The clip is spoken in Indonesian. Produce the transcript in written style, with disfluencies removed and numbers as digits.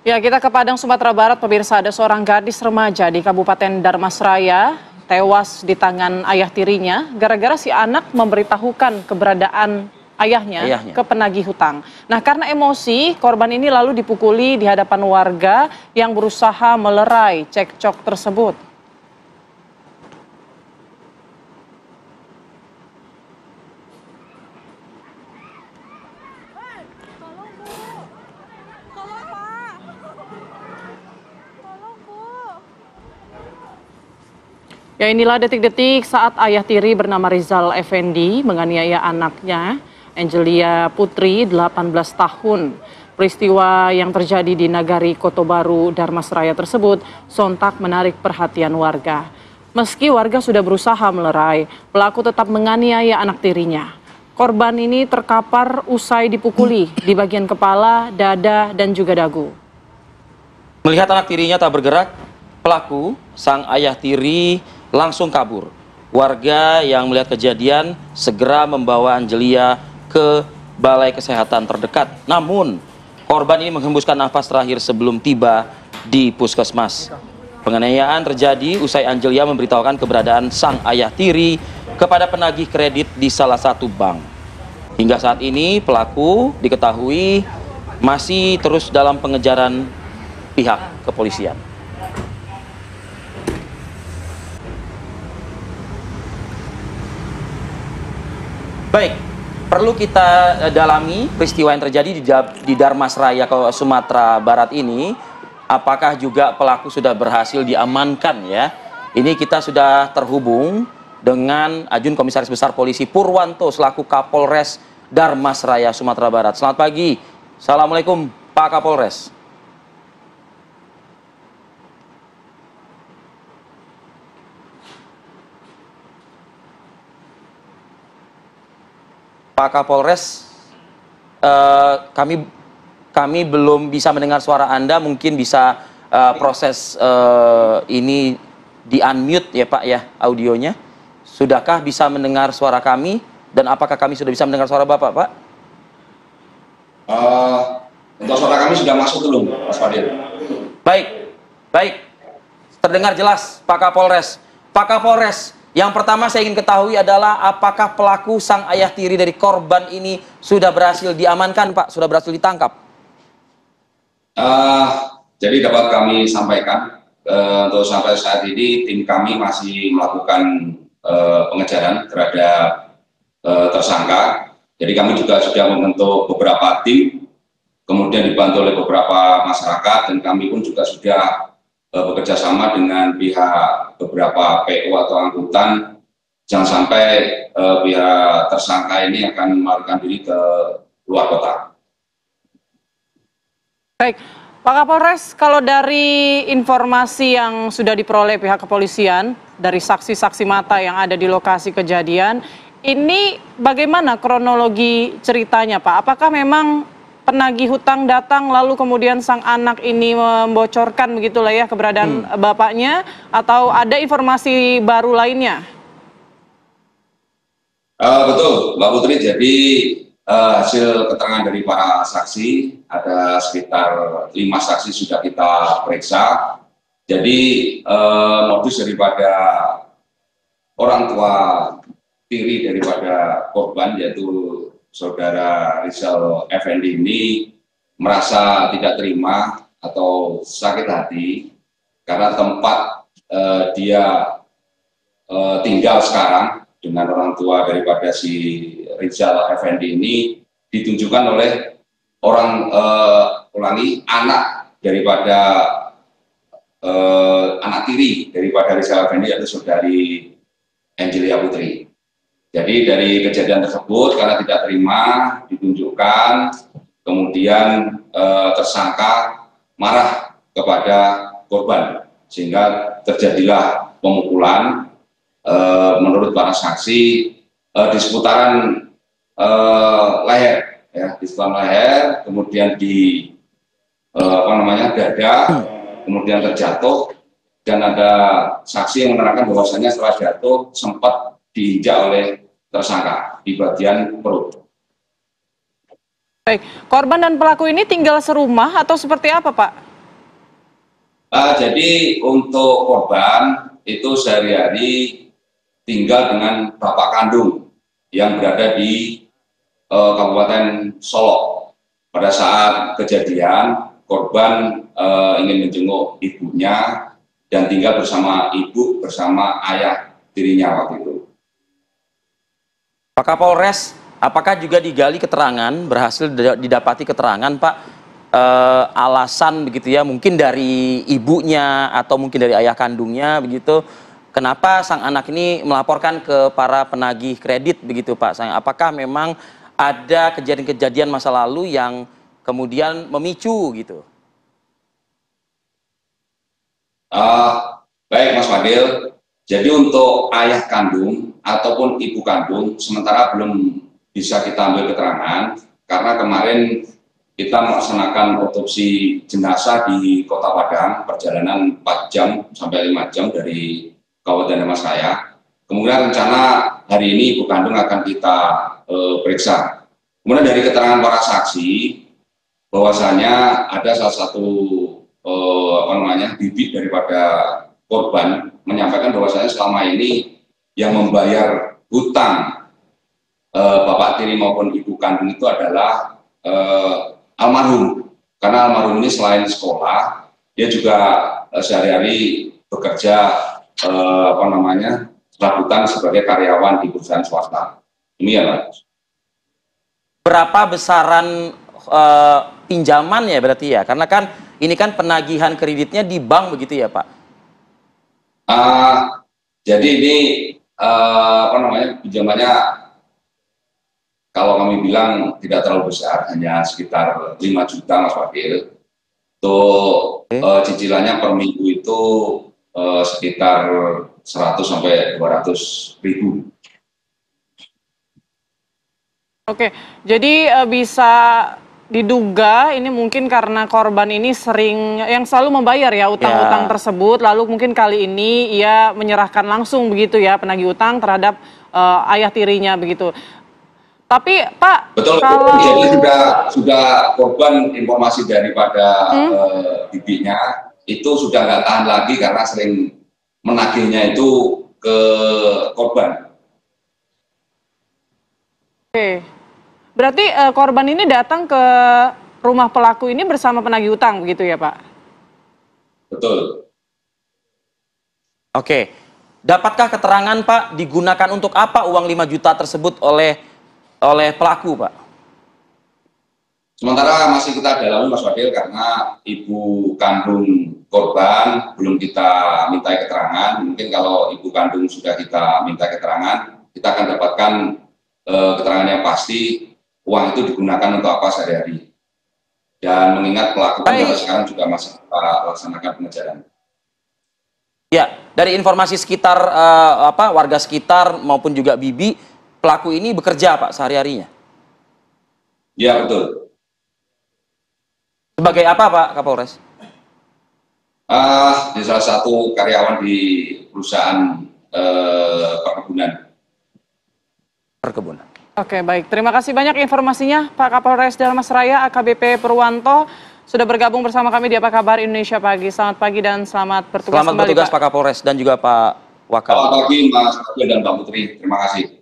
Ya, kita ke Padang, Sumatera Barat. Pemirsa, ada seorang gadis remaja di Kabupaten Darmasraya tewas di tangan ayah tirinya gara-gara si anak memberitahukan keberadaan ayahnya Ayahnya. ke penagih hutang. Nah, karena emosi, korban ini lalu dipukuli di hadapan warga yang berusaha melerai cekcok tersebut. Ya, inilah detik-detik saat ayah tiri bernama Rizal Effendi menganiaya anaknya, Angelia Putri, 18 tahun. Peristiwa yang terjadi di Nagari Kotobaru, Darmasraya tersebut sontak menarik perhatian warga. Meski warga sudah berusaha melerai, pelaku tetap menganiaya anak tirinya. Korban ini terkapar usai dipukuli di bagian kepala, dada, dan juga dagu. Melihat anak tirinya tak bergerak, pelaku, sang ayah tiri, langsung kabur. Warga yang melihat kejadian segera membawa Angelia ke balai kesehatan terdekat. Namun, korban ini menghembuskan nafas terakhir sebelum tiba di puskesmas. Penganiayaan terjadi usai Angelia memberitahukan keberadaan sang ayah tiri kepada penagih kredit di salah satu bank. Hingga saat ini, pelaku diketahui masih terus dalam pengejaran pihak kepolisian. Baik, perlu kita dalami peristiwa yang terjadi di Darmasraya, Sumatera Barat ini. Apakah juga pelaku sudah berhasil diamankan ya? Ini kita sudah terhubung dengan Ajun Komisaris Besar Polisi Purwanto selaku Kapolres Darmasraya, Sumatera Barat. Selamat pagi. Assalamualaikum Pak Kapolres. Pak Kapolres, kami belum bisa mendengar suara Anda. Mungkin bisa proses ini di unmute ya Pak ya, audionya. Sudahkah bisa mendengar suara kami? Dan apakah kami sudah bisa mendengar suara Bapak, Pak? Untuk suara kami sudah masuk belum, Mas Fadil? Baik, baik. Terdengar jelas Pak Kapolres. Pak Kapolres, yang pertama saya ingin ketahui adalah apakah pelaku sang ayah tiri dari korban ini sudah berhasil diamankan, Pak? Sudah berhasil ditangkap? Jadi dapat kami sampaikan, untuk sampai saat ini tim kami masih melakukan pengejaran terhadap tersangka. Jadi kami juga sudah membentuk beberapa tim, kemudian dibantu oleh beberapa masyarakat, dan kami pun juga sudah bekerja sama dengan pihak beberapa PO atau angkutan, jangan sampai pihak tersangka ini akan melarikan diri ke luar kota. Baik, Pak Kapolres, kalau dari informasi yang sudah diperoleh pihak kepolisian, dari saksi-saksi mata yang ada di lokasi kejadian, ini bagaimana kronologi ceritanya, Pak? Apakah memang penagih hutang datang lalu kemudian sang anak ini membocorkan begitulah ya keberadaan bapaknya, atau ada informasi baru lainnya? Betul, Mbak Putri. Jadi hasil keterangan dari para saksi, ada sekitar 5 saksi sudah kita periksa. Jadi modus daripada orang tua tiri daripada korban, yaitu Saudara Rizal Effendi, ini merasa tidak terima atau sakit hati karena tempat dia tinggal sekarang dengan orang tua daripada si Rizal Effendi ini ditunjukkan oleh anak daripada anak tiri daripada Rizal Effendi, yaitu Saudari Angelia Putri. Jadi dari kejadian tersebut, karena tidak terima ditunjukkan, kemudian tersangka marah kepada korban, sehingga terjadilah pemukulan. Menurut para saksi di seputaran leher, ya, di seputaran leher, kemudian di dada, kemudian terjatuh, dan ada saksi yang menerangkan bahwasanya setelah jatuh sempat diinjak oleh tersangka di bagian perut. Baik, korban dan pelaku ini tinggal serumah atau seperti apa, Pak? Jadi untuk korban itu sehari-hari tinggal dengan bapak kandung yang berada di Kabupaten Solok. Pada saat kejadian, korban ingin menjenguk ibunya dan tinggal bersama ibu bersama ayah tirinya waktu itu. Pak Kapolres, apakah juga digali keterangan, berhasil didapati keterangan Pak, alasan begitu ya, mungkin dari ibunya atau mungkin dari ayah kandungnya begitu, kenapa sang anak ini melaporkan ke para penagih kredit begitu Pak? Apakah memang ada kejadian-kejadian masa lalu yang kemudian memicu gitu? Baik Mas Fadil, jadi untuk ayah kandung ataupun ibu kandung sementara belum bisa kita ambil keterangan karena kemarin kita melaksanakan otopsi jenazah di Kota Padang, perjalanan 4 jam sampai 5 jam dari Kabupaten Damastraya. Kemudian rencana hari ini ibu kandung akan kita periksa. Kemudian dari keterangan para saksi, bahwasanya ada salah satu bibit daripada korban menyampaikan bahwasanya selama ini yang membayar hutang bapak tiri maupun ibu kandung itu adalah almarhum, karena almarhum ini selain sekolah dia juga sehari-hari bekerja serabutan sebagai karyawan di perusahaan swasta. Ini ya Pak. Berapa besaran pinjaman ya berarti ya, karena kan ini kan penagihan kreditnya di bank begitu ya Pak? Jadi ini pinjamannya kalau kami bilang tidak terlalu besar, hanya sekitar 5 juta Mas Wakil. Untuk cicilannya per minggu itu sekitar 100 sampai 200 ribu. Oke, jadi bisa diduga ini mungkin karena korban ini sering yang selalu membayar ya utang-utang tersebut, lalu mungkin kali ini ia menyerahkan langsung begitu ya penagih utang terhadap ayah tirinya begitu. Tapi Pak, betul, kalau jadi sudah korban informasi daripada bibinya itu sudah nggak tahan lagi karena sering menagihnya itu ke korban. Oke, berarti korban ini datang ke rumah pelaku ini bersama penagih utang begitu ya Pak? Betul. Oke, dapatkah keterangan Pak digunakan untuk apa uang 5 juta tersebut oleh pelaku Pak? Sementara masih kita dalami Mas Wadil karena ibu kandung korban belum kita mintai keterangan. Mungkin kalau ibu kandung sudah kita minta keterangan, kita akan dapatkan keterangan yang pasti uang itu digunakan untuk apa sehari-hari. Dan mengingat pelaku sampai sekarang juga masih kita laksanakan pengejaran. Ya, dari informasi sekitar warga sekitar maupun juga bibi, pelaku ini bekerja Pak sehari-harinya? Ya betul. Sebagai apa Pak Kapolres? Di salah satu karyawan di perusahaan perkebunan. Oke, baik. Terima kasih banyak informasinya Pak Kapolres Dharmasraya AKBP Purwanto sudah bergabung bersama kami di Apa Kabar Indonesia Pagi. Selamat pagi dan selamat bertugas kembali, Selamat bertugas Pak Kapolres dan juga Pak Wakal. Selamat pagi Mas Abdul dan Mbak Putri. Terima kasih.